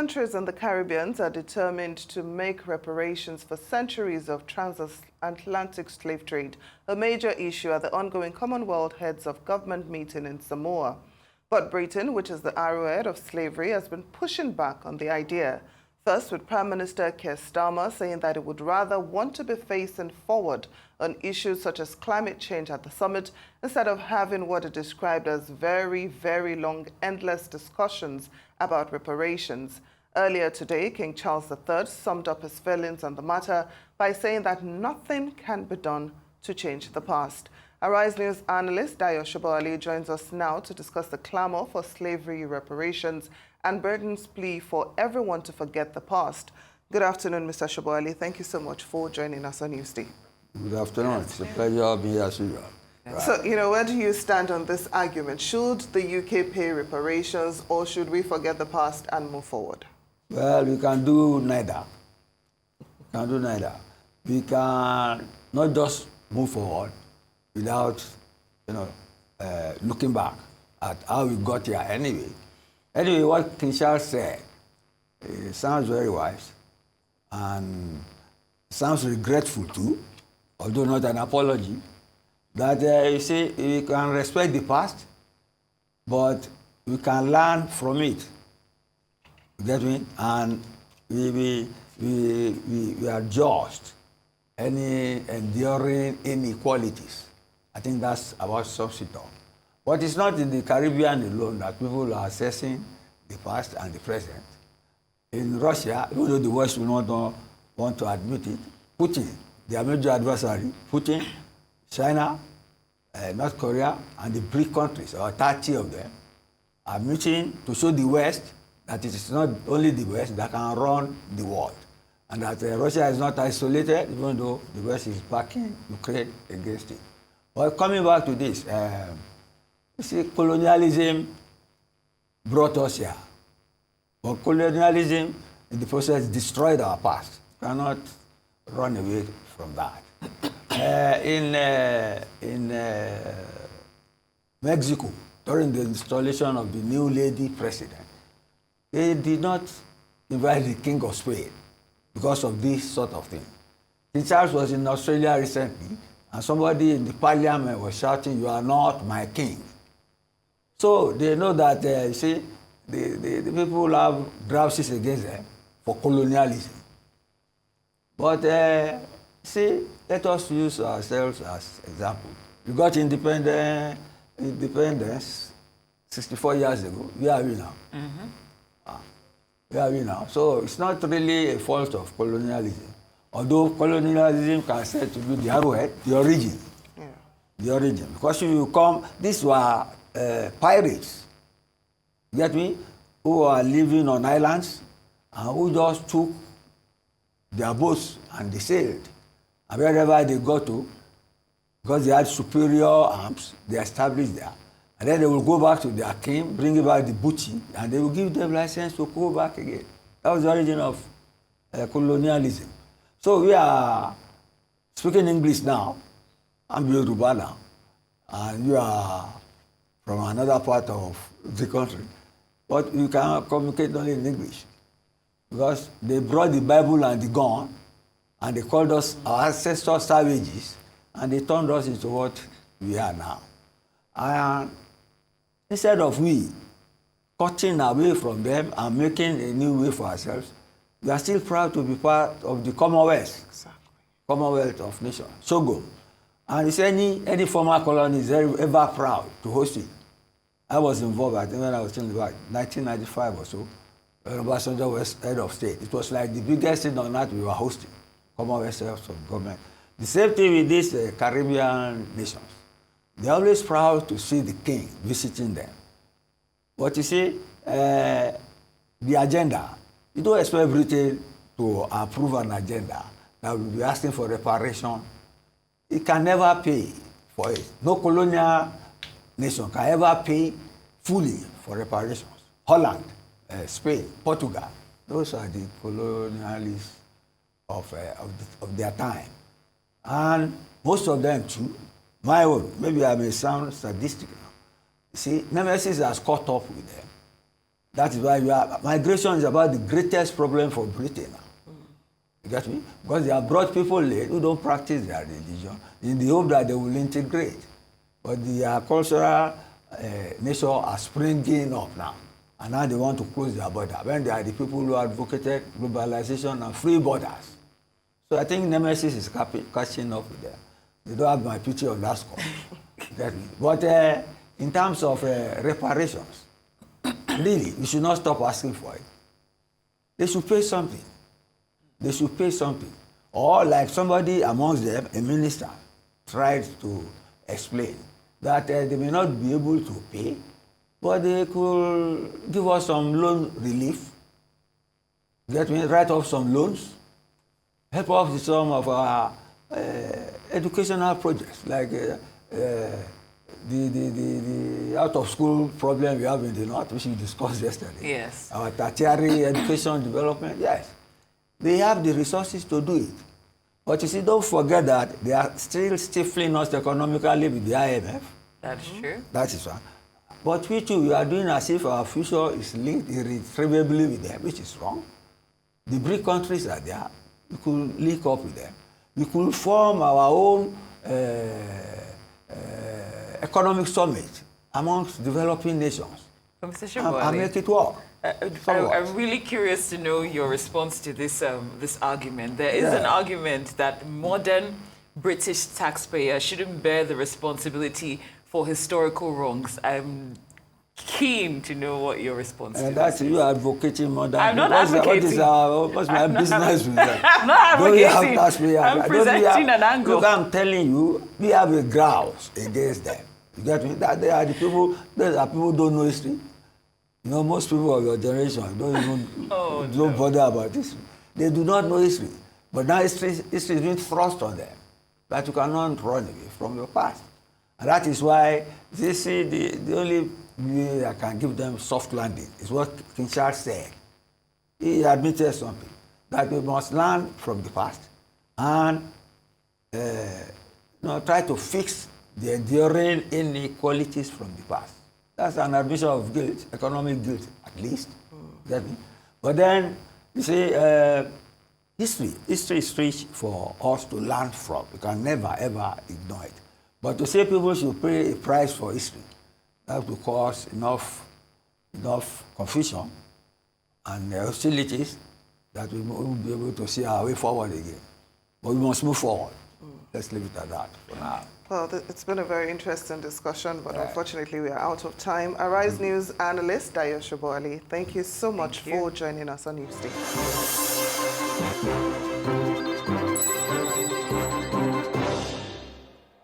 countries in the Caribbean are determined to make reparations for centuries of transatlantic slave trade a major issue at the ongoing Commonwealth Heads of Government meeting in Samoa. But Britain, which is the arrowhead of slavery, has been pushing back on the idea. First, with Prime Minister Keir Starmer saying that it would rather want to be facing forward on issues such as climate change at the summit instead of having what it described as very, very long, endless discussions about reparations. Earlier today, King Charles III summed up his feelings on the matter by saying that nothing can be done to change the past. Arise News analyst Dayo Sobowale joins us now to discuss the clamor for slavery reparations and Britain's plea for everyone to forget the past. Good afternoon, Mr. Sobowale. Thank you so much for joining us on Newsday. Good afternoon. It's a pleasure being here as usual. Right. So, where do you stand on this argument? Should the UK pay reparations or should we forget the past and move forward? Well, we can do neither. We can not just move forward without, looking back at how we got here anyway. Anyway, what King Charles said, it sounds very wise and sounds regretful too, although not an apology, that you see, we can respect the past, but we can learn from it. You get me? And we adjust any enduring inequalities. I think that's about substitute. But it's not in the Caribbean alone that people are assessing the past and the present. In Russia, even though the West will not want to admit it, Putin, their major adversary, Putin, China, North Korea, and the BRIC countries, or 30 of them, are meeting to show the West that it is not only the West that can run the world, and that Russia is not isolated, even though the West is backing Ukraine against it. But coming back to this, you see, colonialism brought us here. But colonialism, in the process, destroyed our past. We cannot run away from that. In Mexico, during the installation of the new lady president, they did not invite the King of Spain because of this sort of thing. King Charles was in Australia recently, and somebody in the parliament was shouting, "You are not my king." So they know that, you see, the people have grouses against them for colonialism. But, see, let us use ourselves as example. We got independence 64 years ago. Where are we now? Where are we now? So it's not really a fault of colonialism. Although colonialism can say to be the arrowhead, the origin. Yeah. The origin. Because if you come, these were pirates, you get me, who are living on islands and who just took their boats and they sailed. And wherever they go to, because they had superior arms, they established there. And then they will go back to their king, bring back the booty, and they will give them license to go back again. That was the origin of colonialism. So we are speaking English now. I'm Yoruba now. And you are from another part of the country. But you can communicate only in English. Because they brought the Bible and the gun, and they called us our ancestors savages, and they turned us into what we are now. And instead of we cutting away from them and making a new way for ourselves, we are still proud to be part of the Commonwealth. Exactly. Commonwealth of Nations, SOGO. And it's any former colony is ever proud to host it. I was involved, I think, when I was still in the back, 1995 or so, when Obasanjo was head of state. It was like the biggest thing on earth we were hosting, Commonwealth of Government. The same thing with these Caribbean nations. They're always proud to see the king visiting them. But you see, the agenda, you don't expect Britain to approve an agenda that will be asking for reparation. It can never pay for it. No colonial nation can ever pay fully for reparations. Holland, Spain, Portugal, those are the colonialists of their time. And most of them too, my own, maybe I may sound sadistic now. You see, Nemesis has caught up with them. That is why migration is about the greatest problem for Britain now. You get me? Because they have brought people in who don't practice their religion in the hope that they will integrate. But the cultural nation are springing up now. And now they want to close their border. When they are the people who advocated globalization and free borders. So I think Nemesis is catching up with them. They don't have my picture on that score. Get me? But in terms of reparations, really, we should not stop asking for it. They should pay something. They should pay something. Or like somebody amongst them, a minister, tried to explain that they may not be able to pay, but they could give us some loan relief, get me, write off some loans, help us with some of our educational projects, like the out-of-school problem we have in the North, which we discussed yesterday. Yes. Our tertiary education development, yes. They have the resources to do it. But you see, don't forget that they are still stifling us economically with the IMF. That's true. That is one. But we too, we are doing as if our future is linked irretrievably with them, which is wrong. The BRIC countries are there. We could link up with them. We could form our own economic summit amongst developing nations Mr. Sobowale, and make it work. I'm really curious to know your response to this this argument. There is an argument that modern British taxpayers shouldn't bear the responsibility for historical wrongs. I'm keen to know what your response is. And that's you advocating modern. I'm not advocating. What's my business with that? I'm not advocating. I'm presenting an angle. Look, I'm telling you, we have a grouse against them. You get me? That they are the people. Those are people who don't know history. You know, most people of your generation don't even don't bother about this. They do not know history. But now history is being thrust on them. That you cannot run away from your past. And that is why this is the only way I can give them soft landing is what King Charles said. He admitted something, that we must learn from the past and try to fix the enduring inequalities from the past. That's an admission of guilt, economic guilt, at least. But then, you see, history is rich for us to learn from. We can never, ever ignore it. But to say people should pay a price for history, that will cause enough confusion and hostilities that we won't be able to see our way forward again. But we must move forward. Let's leave it at that for now. Well, it's been a very interesting discussion, but unfortunately we are out of time. Arise News analyst Dayo Sobowale, thank you so much for joining us on Newsday.